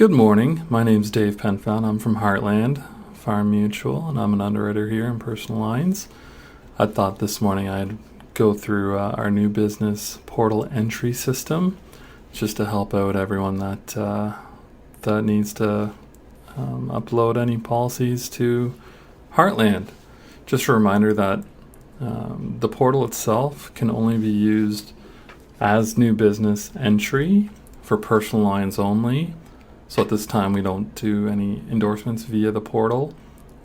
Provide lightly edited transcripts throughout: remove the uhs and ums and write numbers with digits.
Good morning. My name's Dave Penfound. I'm from Heartland Farm Mutual, and I'm an underwriter here in personal lines. I thought this morning I'd go through our new business portal entry system just to help out everyone that needs to upload any policies to Heartland. Just a reminder that the portal itself can only be used as new business entry for personal lines only. So at this time, we don't do any endorsements via the portal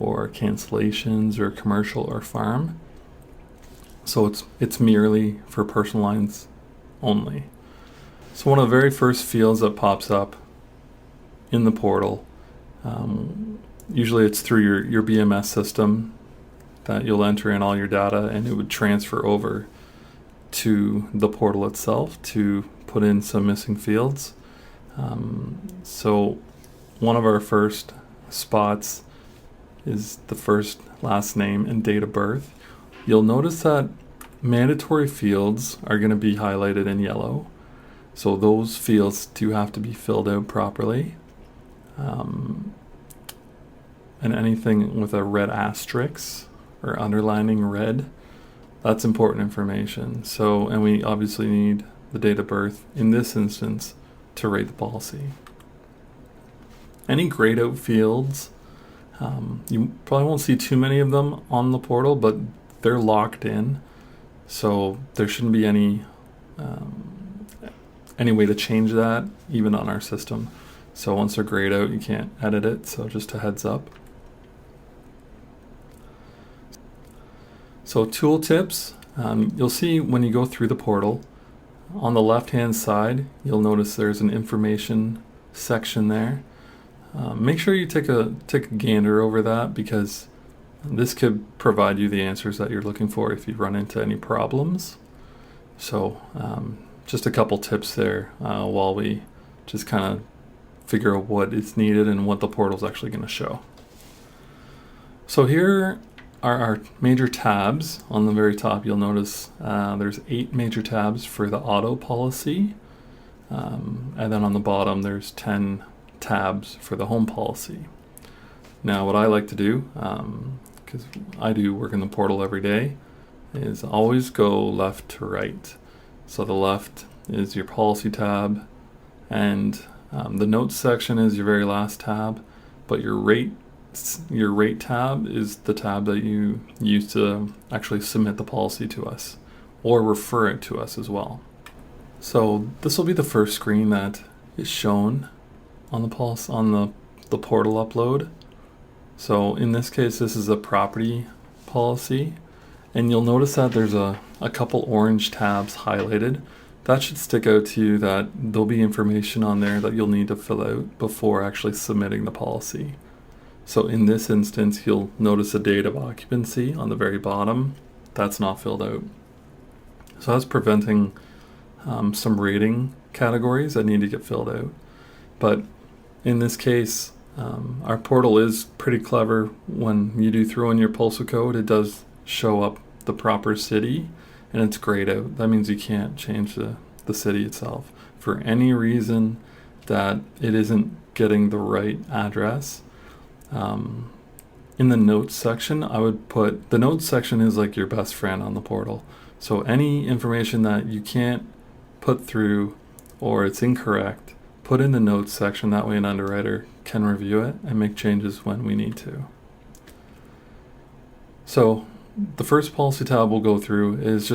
or cancellations or commercial or farm. So it's merely for personal lines only. So one of the very first fields that pops up in the portal, usually it's through your BMS system that you'll enter in all your data, and it would transfer over to the portal itself to put in some missing fields. So one of our first spots is the first, last name, and date of birth. You'll notice that mandatory fields are going to be highlighted in yellow. So those fields do have to be filled out properly. And anything with a red asterisk or underlining red, that's important information. So, and we obviously need the date of birth in this instance to rate the policy. Any grayed out fields, you probably won't see too many of them on the portal, but they're locked in, so there shouldn't be any way to change that even on our system. So once they're grayed out, you can't edit it, so just a heads up. So tool tips, you'll see when you go through the portal, on the left-hand side, you'll notice there's an information section there. Make sure you take a gander over that, because this could provide you the answers that you're looking for if you run into any problems. So just a couple tips there while we just kind of figure out what is needed and what the portal is actually going to show. So here are our major tabs. On the very top, you'll notice there's 8 major tabs for the auto policy, and then on the bottom there's 10 tabs for the home policy. Now what I like to do, because I do work in the portal every day, is always go left to right. So the left is your policy tab, and the notes section is your very last tab, but your rate tab is the tab that you use to actually submit the policy to us or refer it to us as well. So this will be the first screen that is shown on the portal upload. So in this case, this is a property policy, and you'll notice that there's a couple orange tabs highlighted. That should stick out to you that there'll be information on there that you'll need to fill out before actually submitting the policy. So in this instance, you'll notice a date of occupancy on the very bottom. That's not filled out. So that's preventing some rating categories that need to get filled out. But in this case, our portal is pretty clever. When you do throw in your postal code, it does show up the proper city, and it's grayed out. That means you can't change the city itself. For any reason that it isn't getting the right address, in the notes section, I would put, the notes section is like your best friend on the portal. So any information that you can't put through or it's incorrect, put in the notes section. That way an underwriter can review it and make changes when we need to. So the first policy tab we'll go through is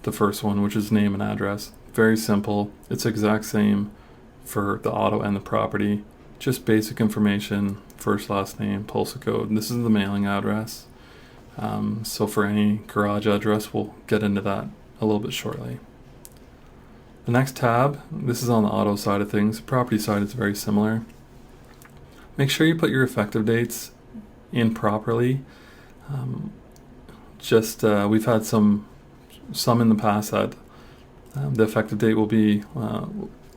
the first one, which is name and address. Very simple. It's exact same for the auto and the property. Just basic information, first, last name, postal code. This is the mailing address. So for any garage address, we'll get into that a little bit shortly. The next tab, this is on the auto side of things. The property side is very similar. Make sure you put your effective dates in properly. We've had some in the past that the effective date will be,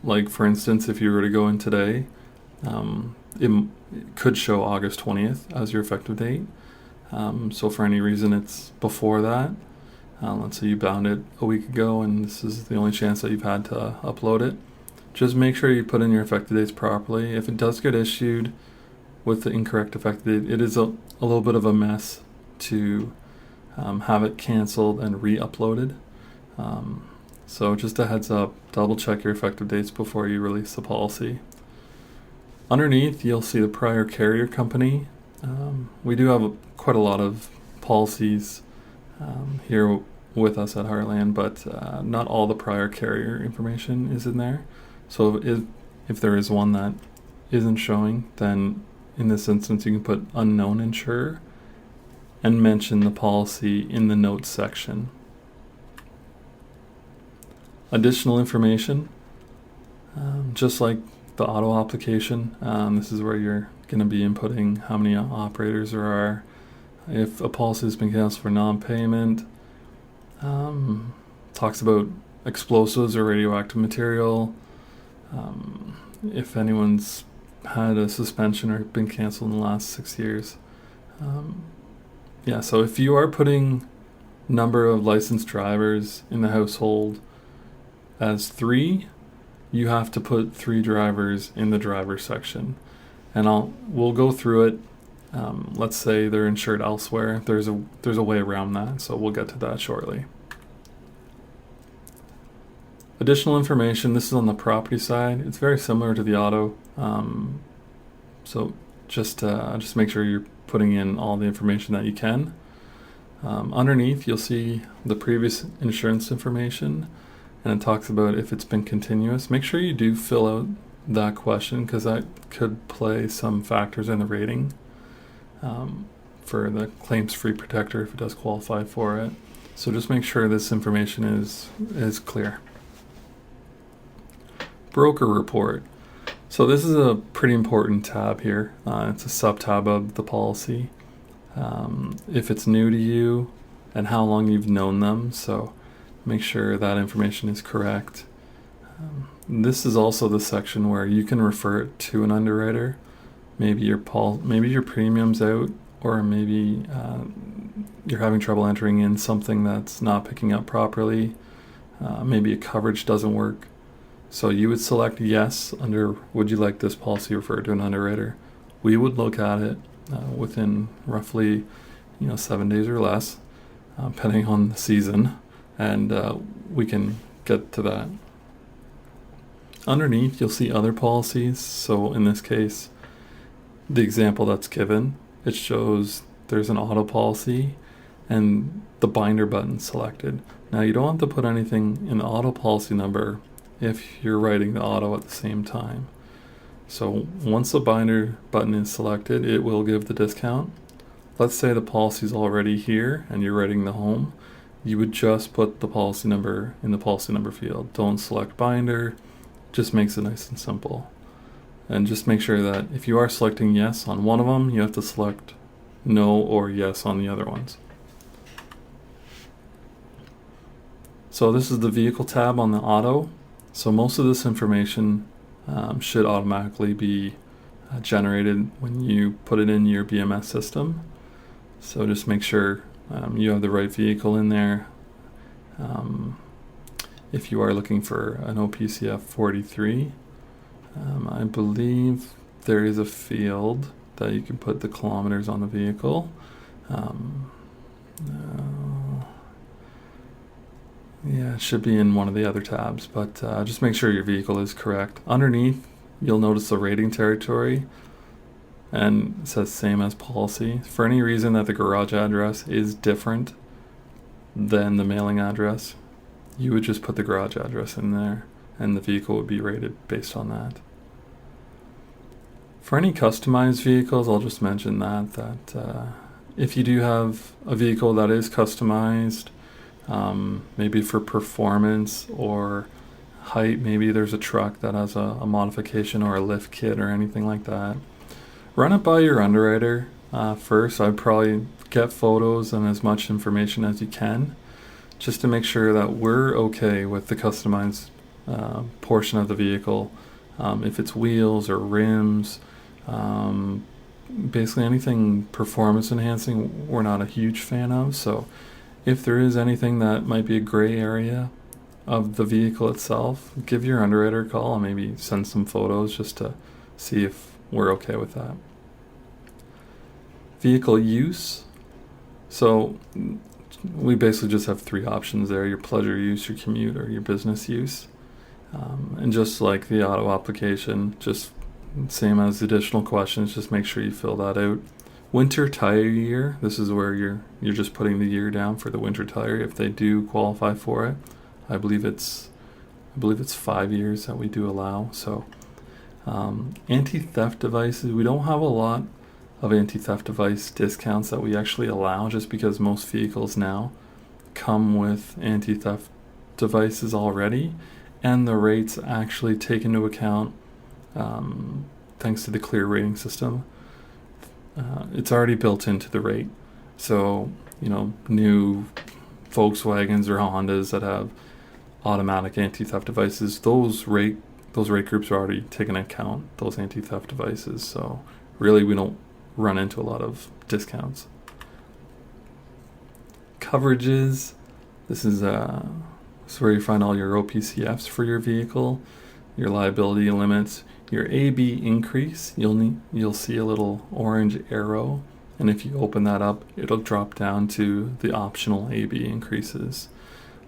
like for instance, if you were to go in today, it could show August 20th as your effective date. So for any reason it's before that, let's say you bound it a week ago and this is the only chance that you've had to upload it, just make sure you put in your effective dates properly. If it does get issued with the incorrect effective date, it is a little bit of a mess to have it canceled and re-uploaded. So just a heads up, double check your effective dates before you release the policy. Underneath, you'll see the prior carrier company. We do have quite a lot of policies here with us at Heartland, but not all the prior carrier information is in there. So if there is one that isn't showing, then in this instance you can put unknown insurer and mention the policy in the notes section. Additional information, just like the auto application, this is where you're going to be inputting how many operators there are, if a policy has been canceled for non-payment, talks about explosives or radioactive material, if anyone's had a suspension or been canceled in the last 6 years. So if you are putting number of licensed drivers in the household as 3, you have to put 3 drivers in the driver section. And we'll go through it. Let's say they're insured elsewhere. There's a way around that, so we'll get to that shortly. Additional information, this is on the property side. It's very similar to the auto. So just make sure you're putting in all the information that you can. Underneath, you'll see the previous insurance information, and it talks about if it's been continuous. Make sure you do fill out that question, because that could play some factors in the rating for the claims-free protector if it does qualify for it. So just make sure this information is clear. Broker report. So this is a pretty important tab here. It's a sub-tab of the policy. If it's new to you and how long you've known them, so make sure that information is correct. This is also the section where you can refer it to an underwriter. Maybe your premium's out, or maybe you're having trouble entering in something that's not picking up properly. Maybe a coverage doesn't work. So you would select yes under would you like this policy referred to an underwriter. We would look at it within roughly 7 days or less, depending on the season, and we can get to that. Underneath, you'll see other policies. So in this case, the example that's given, it shows there's an auto policy and the binder button selected. Now you don't have to put anything in the auto policy number if you're writing the auto at the same time. So once the binder button is selected, it will give the discount. Let's say the policy is already here and you're writing the home. You would just put the policy number in the policy number field. Don't select binder. Just makes it nice and simple. And just make sure that if you are selecting yes on one of them, you have to select no or yes on the other ones. So this is the vehicle tab on the auto. So most of this information should automatically be generated when you put it in your BMS system. So just make sure you have the right vehicle in there. If you are looking for an OPCF 43, I believe there is a field that you can put the kilometers on the vehicle. Yeah, it should be in one of the other tabs, but just make sure your vehicle is correct. Underneath, you'll notice the rating territory, and it says same as policy. For any reason that the garage address is different than the mailing address, you would just put the garage address in there, and the vehicle would be rated based on that. For any customized vehicles, I'll just mention that if you do have a vehicle that is customized, maybe for performance or height, maybe there's a truck that has a modification or a lift kit or anything like that, run it by your underwriter first. I'd probably get photos and as much information as you can, just to make sure that we're okay with the customized portion of the vehicle. If it's wheels or rims, basically anything performance enhancing, we're not a huge fan of. So if there is anything that might be a gray area, of the vehicle itself, give your underwriter a call and maybe send some photos just to see if we're okay with that. Vehicle use. So we basically just have three options there: your pleasure use, your commute, or your business use. And just like the auto application, just same as the additional questions, just make sure you fill that out. Winter tire year, this is where you're just putting the year down for the winter tire if they do qualify for it. I believe it's 5 years that we do allow. So anti-theft devices, we don't have a lot of anti-theft device discounts that we actually allow, just because most vehicles now come with anti-theft devices already, and the rates actually take into account, thanks to the clear rating system, it's already built into the rate. So new Volkswagens or Hondas that have automatic anti-theft devices, those rate groups are already taken into account, those anti-theft devices. So really we don't run into a lot of discounts. Coverages, this is where you find all your OPCFs for your vehicle, your liability limits, your AB increase. You'll see a little orange arrow, and if you open that up, it'll drop down to the optional AB increases.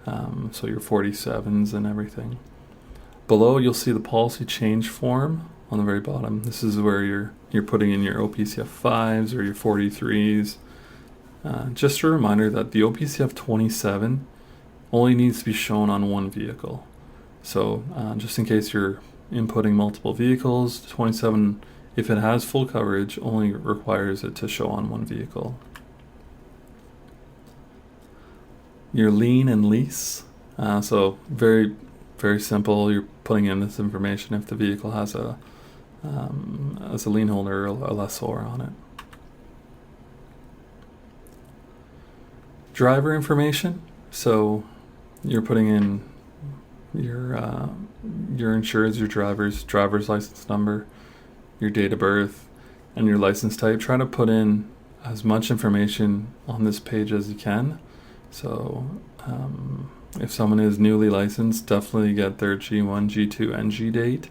So your 47s and everything. Below, you'll see the policy change form on the very bottom. This is where you're putting in your OPCF 5s or your 43s. Just a reminder that the OPCF 27 only needs to be shown on one vehicle. So just in case you're inputting multiple vehicles, 27, if it has full coverage, only requires it to show on one vehicle. Your lien and lease. So very, very simple. You're putting in this information if the vehicle has a lien holder or a lessor on it. Driver information. So you're putting in your insurance, your driver's license number, your date of birth, and your license type. Try to put in as much information on this page as you can. So if someone is newly licensed, definitely get their G1, G2, and G date.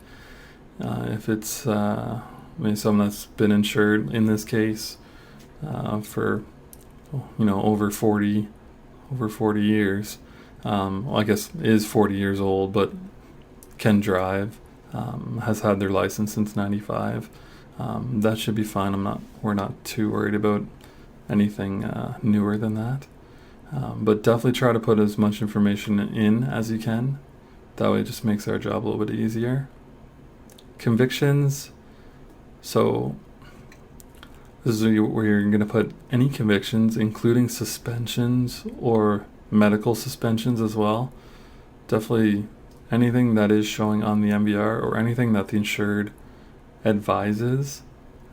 If it's someone that's been insured in this case for over 40 years, I guess is 40 years old but can drive, has had their license since 95, that should be fine. We're not too worried about anything newer than that. But definitely try to put as much information in as you can. That way it just makes our job a little bit easier. Convictions. So this is where you're going to put any convictions, including suspensions or medical suspensions as well. Definitely anything that is showing on the MVR or anything that the insured advises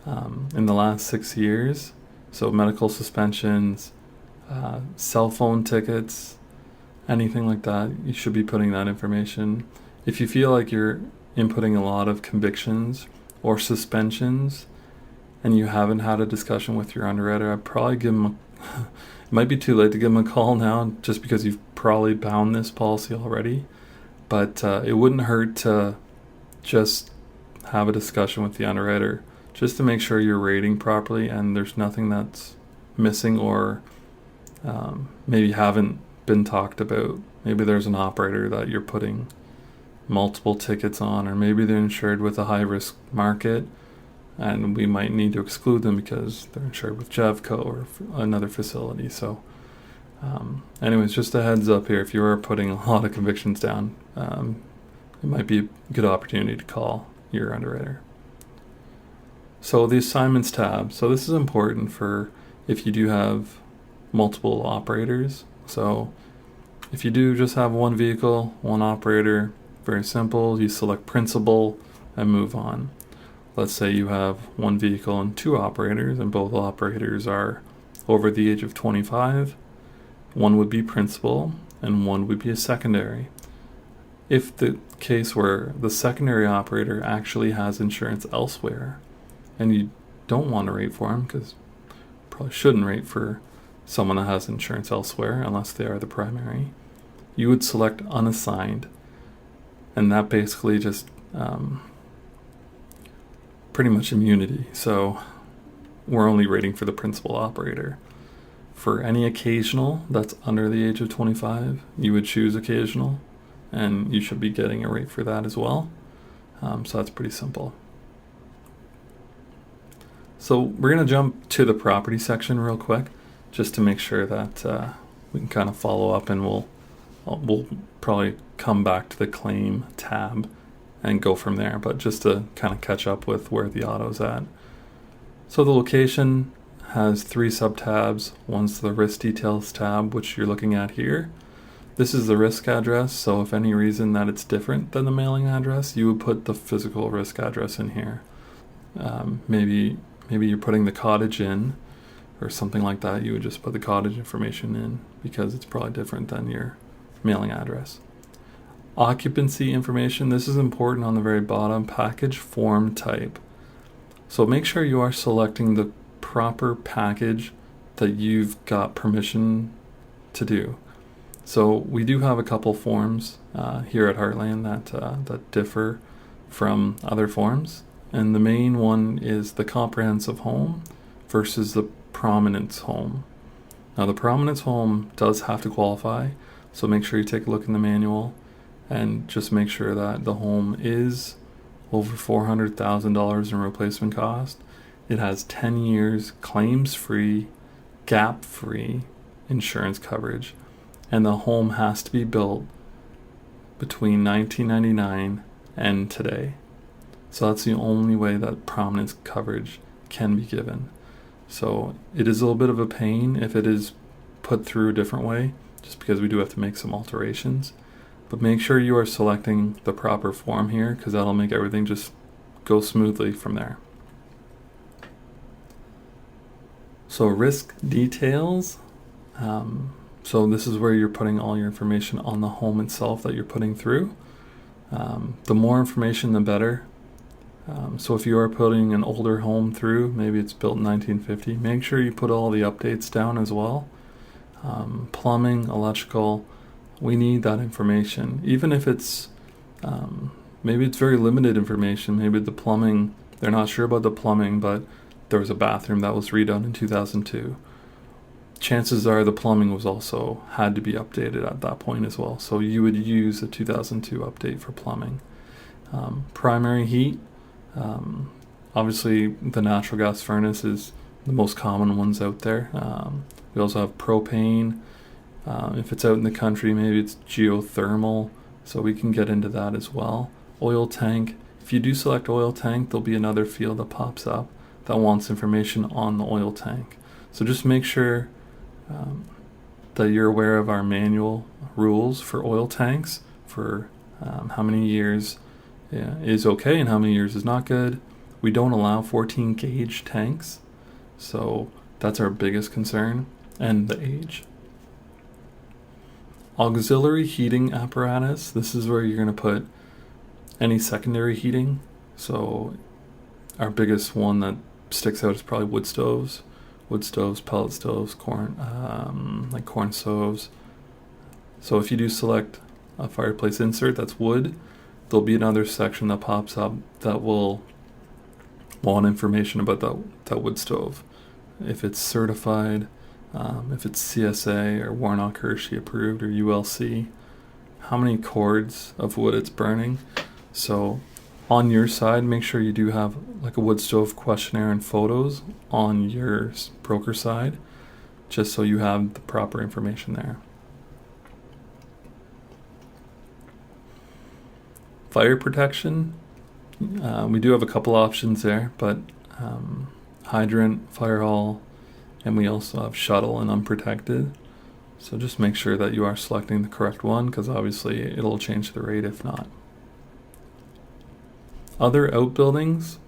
in the last 6 years. So medical suspensions, cell phone tickets, anything like that, you should be putting that information. If you feel like you're inputting a lot of convictions or suspensions and you haven't had a discussion with your underwriter, I'd probably give them it might be too late to give them a call now, just because you've probably bound this policy already, but it wouldn't hurt to just have a discussion with the underwriter just to make sure you're rating properly and there's nothing that's missing or maybe haven't been talked about. Maybe there's an operator that you're putting multiple tickets on, or maybe they're insured with a high risk market and we might need to exclude them because they're insured with Jevco or another facility. So anyways, just a heads up here, if you are putting a lot of convictions down, it might be a good opportunity to call your underwriter. So the assignments tab. So this is important for if you do have multiple operators. So if you do just have one vehicle, one operator, very simple, you select principal and move on. Let's say you have one vehicle and two operators and both operators are over the age of 25. One would be principal and one would be a secondary. If the case where the secondary operator actually has insurance elsewhere and you don't want to rate for him, because probably shouldn't rate for someone that has insurance elsewhere unless they are the primary, you would select unassigned, and that basically just pretty much immunity. So we're only rating for the principal operator. For any occasional that's under the age of 25, you would choose occasional, and you should be getting a rate for that as well. So that's pretty simple. So we're going to jump to the property section real quick, just to make sure that we can kind of follow up, and we'll probably come back to the claim tab and go from there, but just to kind of catch up with where the auto's at. So the location has 3 sub-tabs. One's the risk details tab, which you're looking at here. This is the risk address, so if any reason that it's different than the mailing address, you would put the physical risk address in here. Maybe you're putting the cottage in or something like that. You would just put the cottage information in because it's probably different than your mailing address. Occupancy information, this is important on the very bottom. Package form type. So make sure you are selecting the proper package that you've got permission to do. So we do have a couple forms here at Heartland that differ from other forms, and the main one is the comprehensive home versus the prominence home. Now the prominence home does have to qualify, so make sure you take a look in the manual and just make sure that the home is over $400,000 in replacement cost. It has 10 years claims-free, gap-free insurance coverage, and the home has to be built between 1999 and today. So that's the only way that prominence coverage can be given. So it is a little bit of a pain if it is put through a different way, just because we do have to make some alterations. But make sure you are selecting the proper form here, because that'll make everything just go smoothly from there. So risk details. So this is where you're putting all your information on the home itself that you're putting through. The more information, the better. So if you are putting an older home through, maybe it's built in 1950, make sure you put all the updates down as well. Plumbing, electrical, we need that information. Even if it's, maybe it's very limited information. Maybe the plumbing, they're not sure about the plumbing, but there was a bathroom that was redone in 2002. Chances are the plumbing was also had to be updated at that point as well. So you would use a 2002 update for plumbing. Primary heat, obviously the natural gas furnace is the most common ones out there. We also have propane. If it's out in the country, maybe it's geothermal, so we can get into that as well. Oil tank, if you do select oil tank, there'll be another field that pops up that wants information on the oil tank. So just make sure that you're aware of our manual rules for oil tanks, for how many years is okay and how many years is not good. We don't allow 14 gauge tanks, so that's our biggest concern, and the age. Auxiliary heating apparatus, this is where you're going to put any secondary heating. So our biggest one that sticks out is probably wood stoves, pellet stoves, like corn stoves. So if you do select a fireplace insert that's wood, there'll be another section that pops up that will want information about that wood stove. If it's certified, if it's CSA or Warnock Hershey approved or ULC, how many cords of wood it's burning. So on your side, make sure you do have like a wood stove questionnaire and photos on your broker side, just so you have the proper information there. Fire protection, we do have a couple options there, but hydrant, fire hall, and we also have shuttle and unprotected. So just make sure that you are selecting the correct one, because obviously it'll change the rate if not. Other outbuildings,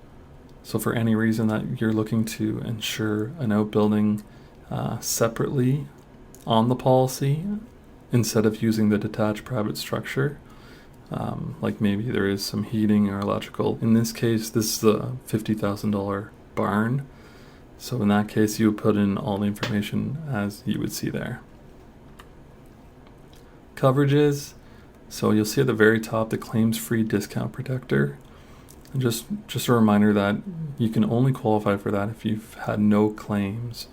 so for any reason that you're looking to insure an outbuilding separately on the policy instead of using the detached private structure, like maybe there is some heating or electrical. In this case, this is a $50,000 barn. So in that case, you would put in all the information as you would see there. Coverages. So you'll see at the very top the claims-free discount protector. And just a reminder that you can only qualify for that if you've had no claims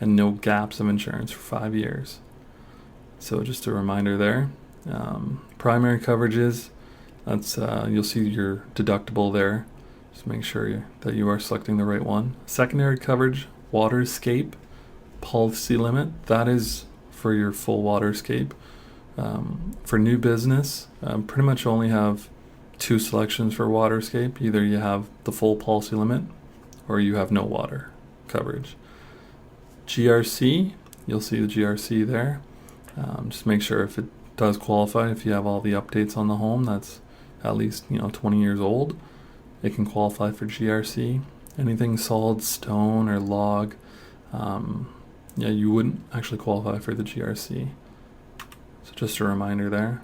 and no gaps of insurance for 5 years. So just a reminder there. Primary coverages, that's you'll see your deductible there. Just make sure that you are selecting the right one. Secondary coverage, waterscape, policy limit, that is for your full waterscape. For new business, pretty much only have 2 selections for waterscape. Either you have the full policy limit or you have no water coverage. GRC, you'll see the GRC there. Just make sure if it does qualify, if you have all the updates on the home that's at least 20 years old, it can qualify for GRC. Anything solid stone or log, you wouldn't actually qualify for the GRC. So just a reminder there.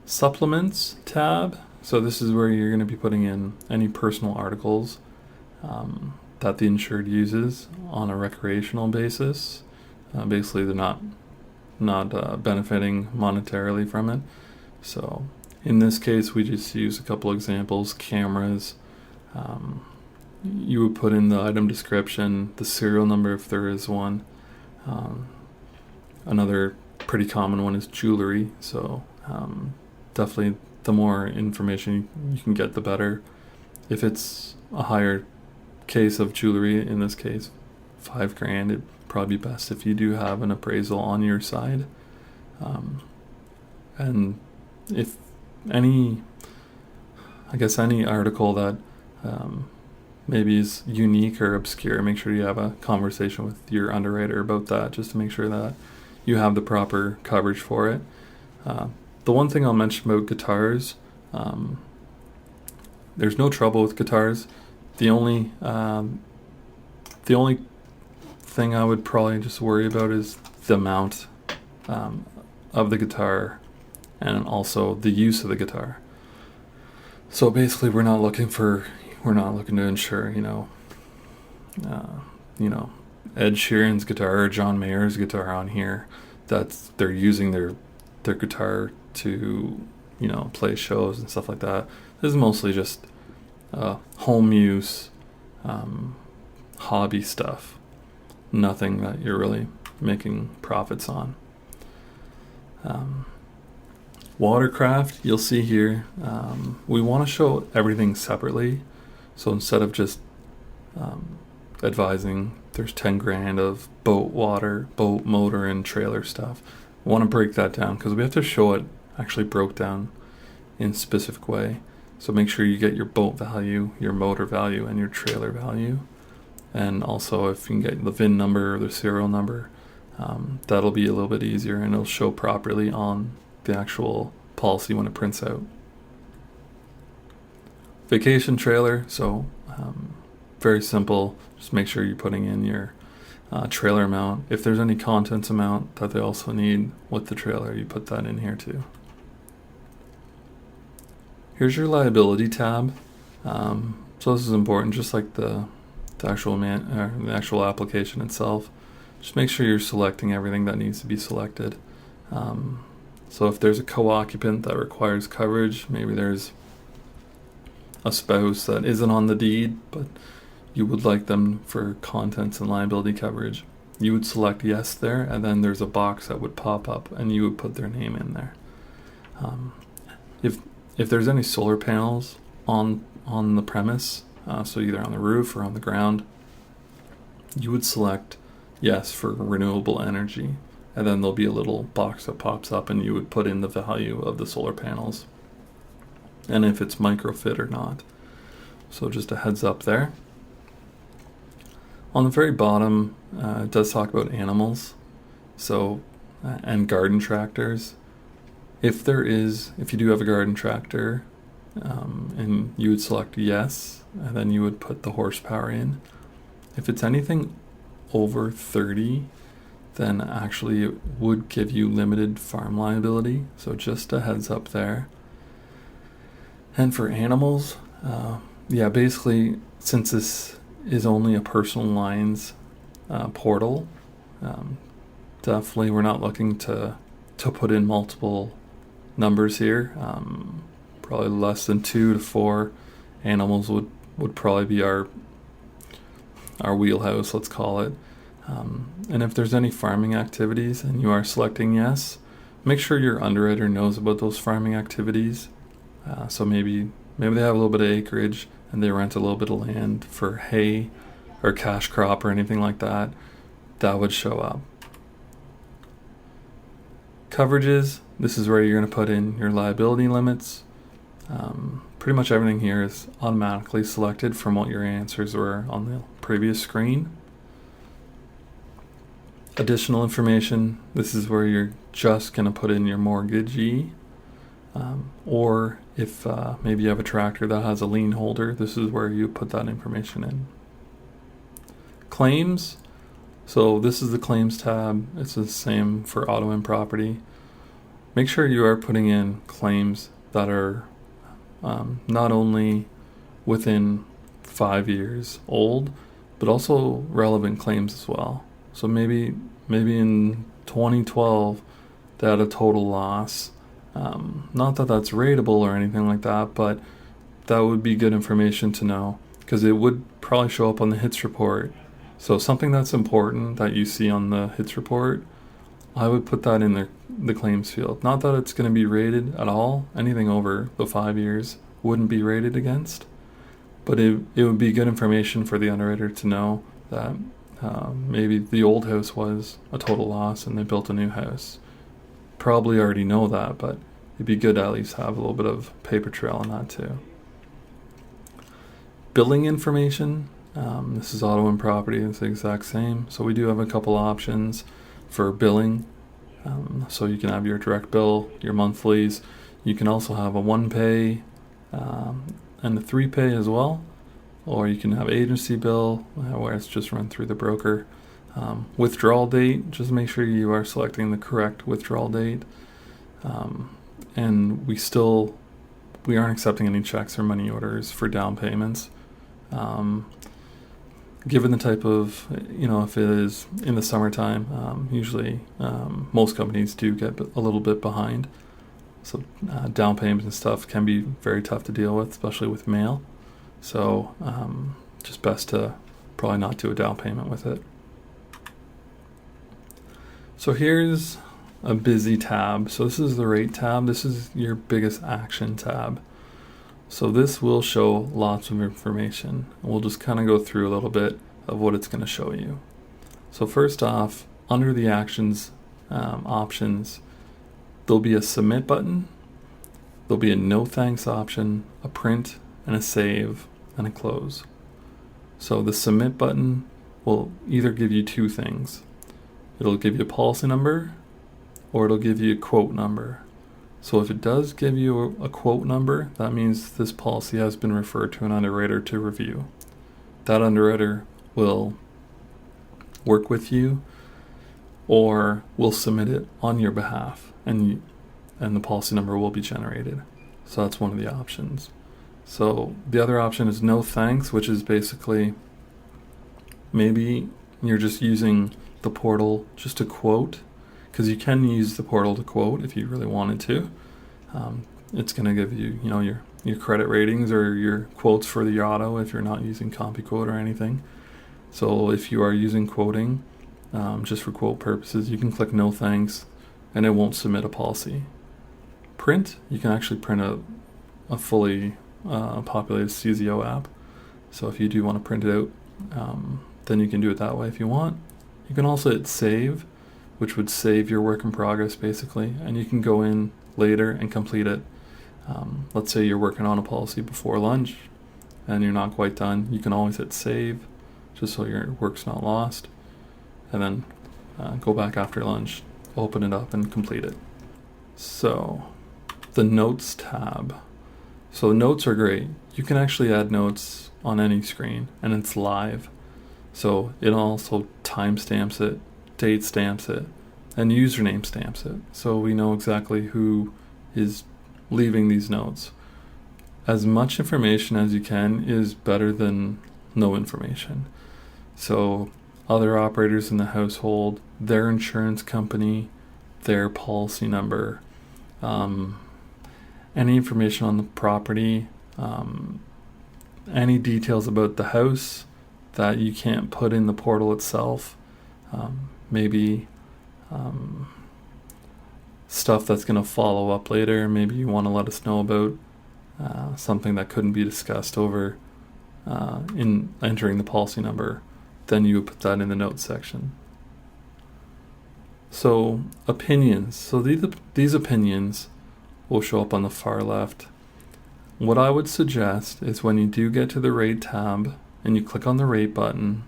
Supplements tab. So this is where you're going to be putting in any personal articles that the insured uses on a recreational basis. Basically, they're not benefiting monetarily from it. So in this case, we just use a couple examples. Cameras. You would put in the item description, the serial number if there is one. Another pretty common one is jewelry. So definitely the more information you can get, the better. If it's a higher case of jewelry, in this case $5,000, it'd probably be best if you do have an appraisal on your side. And if any article that maybe is unique or obscure, make sure you have a conversation with your underwriter about that, just to make sure that you have the proper coverage for it. The one thing I'll mention about guitars, there's no trouble with guitars. The only thing I would probably just worry about is the amount of the guitar and also the use of the guitar. So basically, we're not looking to insure, Ed Sheeran's guitar or John Mayer's guitar on here. That's they're using their guitar to play shows and stuff like that. This is mostly just home use, hobby stuff. Nothing that you're really making profits on. Watercraft, you'll see here, we want to show everything separately. So instead of just advising there's 10 grand of boat, motor, and trailer stuff, we want to break that down because we have to show it actually broke down in a specific way. So make sure you get your boat value, your motor value, and your trailer value. And also if you can get the VIN number or the serial number, that'll be a little bit easier and it'll show properly on the actual policy when it prints out. Vacation trailer, so very simple. Just make sure you're putting in your trailer amount. If there's any contents amount that they also need with the trailer, you put that in here too. Here's your liability tab. So this is important, just like the actual application itself. Just make sure you're selecting everything that needs to be selected. So if there's a co-occupant that requires coverage, maybe there's a spouse that isn't on the deed, but you would like them for contents and liability coverage, you would select yes there, and then there's a box that would pop up and you would put their name in there. If there's any solar panels on the premise, so either on the roof or on the ground, you would select yes for renewable energy, and then there'll be a little box that pops up and you would put in the value of the solar panels and if it's microfit or not. So just a heads up there. On the very bottom, it does talk about animals, so and garden tractors. If you do have a garden tractor, and you would select yes, and then you would put the horsepower in. If it's anything over 30, then actually it would give you limited farm liability. So just a heads up there. And for animals, basically, since this is only a personal lines portal, definitely we're not looking to to put in multiple numbers here. Probably less than 2 to 4 animals would probably be our wheelhouse, let's call it. And if there's any farming activities and you are selecting yes, make sure your underwriter knows about those farming activities. So maybe they have a little bit of acreage and they rent a little bit of land for hay or cash crop or anything like that. That would show up. Coverages, this is where you're going to put in your liability limits. Pretty much everything here is automatically selected from what your answers were on the previous screen. Additional information, this is where you're just going to put in your mortgagee, or if maybe you have a tractor that has a lien holder, this is where you put that information in. Claims, so this is the claims tab. It's the same for auto and property. Make sure you are putting in claims that are not only within 5 years old, but also relevant claims as well. So maybe in 2012 they had a total loss. Not that that's rateable or anything like that, but that would be good information to know because it would probably show up on the hits report. So something that's important that you see on the hits report, I would put that in the claims field. Not that it's going to be rated at all. Anything over the 5 years wouldn't be rated against, but it would be good information for the underwriter to know that maybe the old house was a total loss and they built a new house. Probably already know that, but it'd be good to at least have a little bit of paper trail on that too. Billing information, this is auto and property, it's the exact same. So we do have a couple options for billing. So you can have your direct bill, your monthlies. You can also have a 1-pay and a 3-pay as well. Or you can have agency bill where it's just run through the broker. Withdrawal date, just make sure you are selecting the correct withdrawal date. And we aren't accepting any checks or money orders for down payments. Given the type of, if it is in the summertime, usually most companies do get a little bit behind. So down payments and stuff can be very tough to deal with, especially with mail. So just best to probably not do a down payment with it. So here's a busy tab. So this is the rate tab. This is your biggest action tab. So this will show lots of information. We'll just kind of go through a little bit of what it's going to show you. So first off, under the actions options, there'll be a submit button. There'll be a no thanks option, a print, and a save, and a close. So the submit button will either give you two things. It'll give you a policy number, or it'll give you a quote number. So if it does give you a quote number, that means this policy has been referred to an underwriter to review. That underwriter will work with you or will submit it on your behalf, and the policy number will be generated. So that's one of the options. So the other option is no thanks, which is basically maybe you're just using the portal just to quote, because you can use the portal to quote if you really wanted to. It's going to give you, your credit ratings or your quotes for the auto if you're not using CompuQuote or anything. So if you are using quoting just for quote purposes, you can click no thanks and it won't submit a policy. Print, you can actually print a fully populated CZO app. So if you do want to print it out, then you can do it that way if you want. You can also hit save, which would save your work in progress basically, and you can go in later and complete it. Let's say you're working on a policy before lunch and you're not quite done. You can always hit save just so your work's not lost, and then go back after lunch, open it up and complete it. So the notes tab. So notes are great. You can actually add notes on any screen and it's live. So it also timestamps it, date stamps it, and username stamps it. So we know exactly who is leaving these notes. As much information as you can is better than no information. So other operators in the household, their insurance company, their policy number, any information on the property, any details about the house that you can't put in the portal itself, maybe stuff that's going to follow up later. Maybe you want to let us know about something that couldn't be discussed over in entering the policy number. Then you would put that in the notes section. So opinions. So these opinions will show up on the far left. What I would suggest is when you do get to the rate tab and you click on the rate button,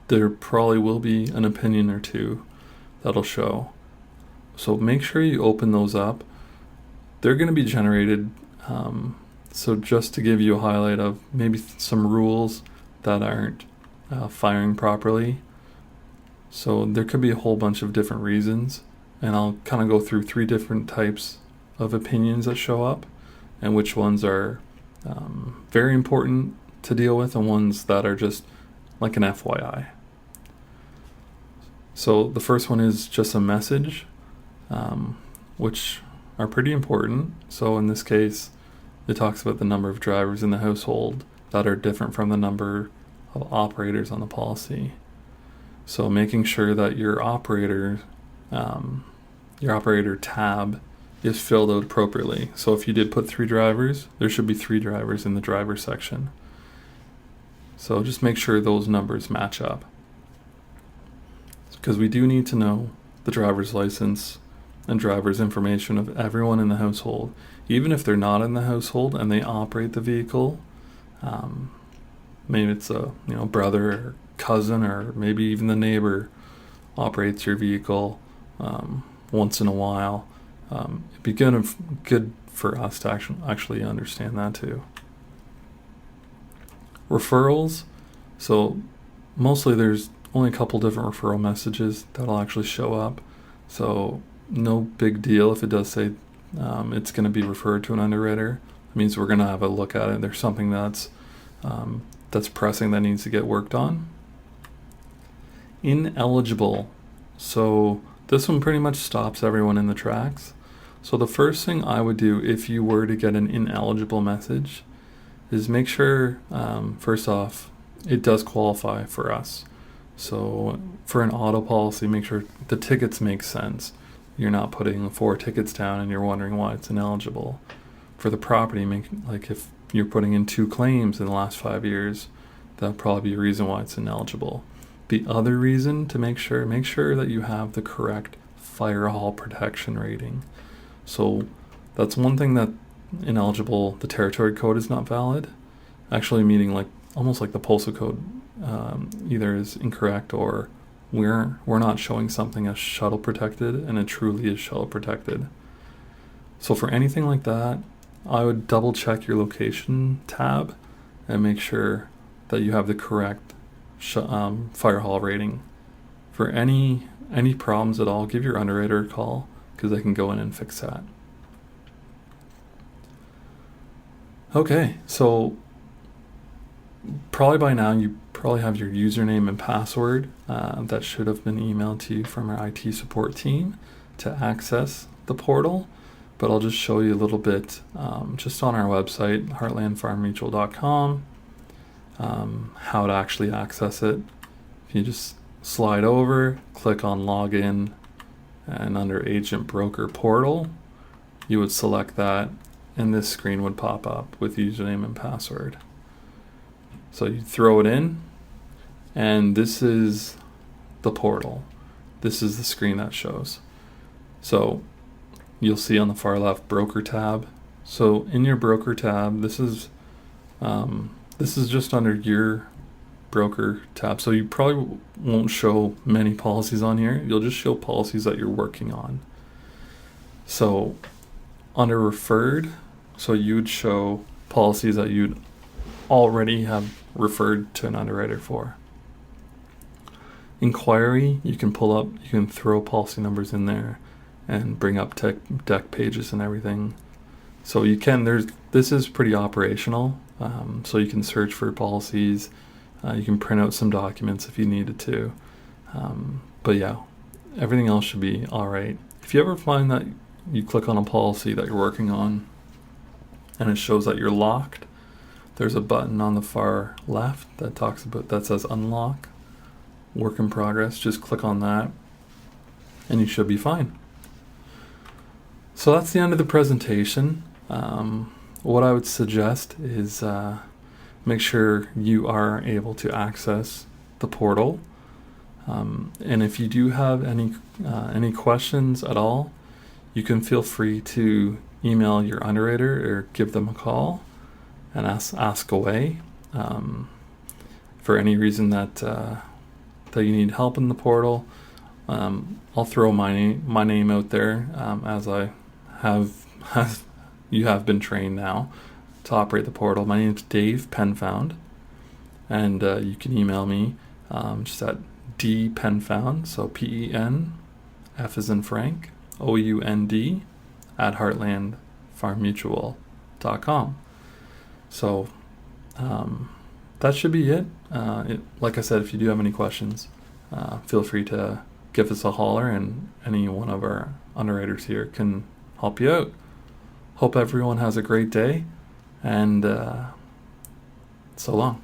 there probably will be an opinion or two that'll show. So make sure you open those up. They're going to be generated. So just to give you a highlight of maybe some rules that aren't firing properly. So there could be a whole bunch of different reasons, and I'll kind of go through 3 different types of opinions that show up and which ones are very important to deal with and ones that are just like an FYI. So the first one is just a message, which are pretty important. So in this case, it talks about the number of drivers in the household that are different from the number of operators on the policy. So making sure that your operator tab is filled out appropriately. So if you did put 3 drivers, there should be 3 drivers in the driver section. So just make sure those numbers match up, because we do need to know the driver's license and driver's information of everyone in the household, even if they're not in the household and they operate the vehicle. Maybe it's a brother or cousin, or maybe even the neighbor operates your vehicle once in a while. It'd be good for us to actually understand that too. Referrals. So mostly there's only a couple different referral messages that'll actually show up. So no big deal if it does say it's going to be referred to an underwriter. It means we're going to have a look at it. There's something that's pressing that needs to get worked on. Ineligible. So this one pretty much stops everyone in the tracks. So the first thing I would do if you were to get an ineligible message is make sure, first off, it does qualify for us. So for an auto policy, make sure the tickets make sense. You're not putting 4 tickets down and you're wondering why it's ineligible. For the property, if you're putting in 2 claims in the last 5 years, that'll probably be a reason why it's ineligible. The other reason to make sure that you have the correct fire hall protection rating. So that's one thing that ineligible, the territory code is not valid. Actually meaning almost like the postal code either is incorrect or we're not showing something as shuttle protected and it truly is shuttle protected. So for anything like that, I would double check your location tab and make sure that you have the correct fire hall rating. For any problems at all, give your underwriter a call because they can go in and fix that. Okay, so probably by now you probably have your username and password that should have been emailed to you from our IT support team to access the portal. But I'll just show you a little bit just on our website, heartlandfarmmutual.com, how to actually access it. If you just slide over, click on login, and under agent broker portal, you would select that, and this screen would pop up with username and password. So you throw it in, and this is the portal. This is the screen that shows. So you'll see on the far left broker tab. So in your broker tab, this is just under your broker tab. So you probably won't show many policies on here. You'll just show policies that you're working on. So under referred, so you would show policies that you'd already have referred to an underwriter for. Inquiry, you can throw policy numbers in there and bring up deck pages and everything. So this is pretty operational. So you can search for policies. You can print out some documents if you needed to. But yeah, everything else should be all right. If you ever find that you click on a policy that you're working on and it shows that you're locked, there's a button on the far left that says unlock, work in progress. Just click on that and you should be fine. So that's the end of the presentation. What I would suggest is make sure you are able to access the portal. And if you do have any questions at all, you can feel free to email your underwriter or give them a call and ask away. For any reason that you need help in the portal, I'll throw my name out there, as you have been trained now to operate the portal. My name is Dave Penfound, and you can email me just at dpenfound, so PEN, F as in Frank, OUND, at heartlandfarmmutual.com. So that should be it. Like I said, if you do have any questions, feel free to give us a holler, and any one of our underwriters here can help you out. Hope everyone has a great day, and so long.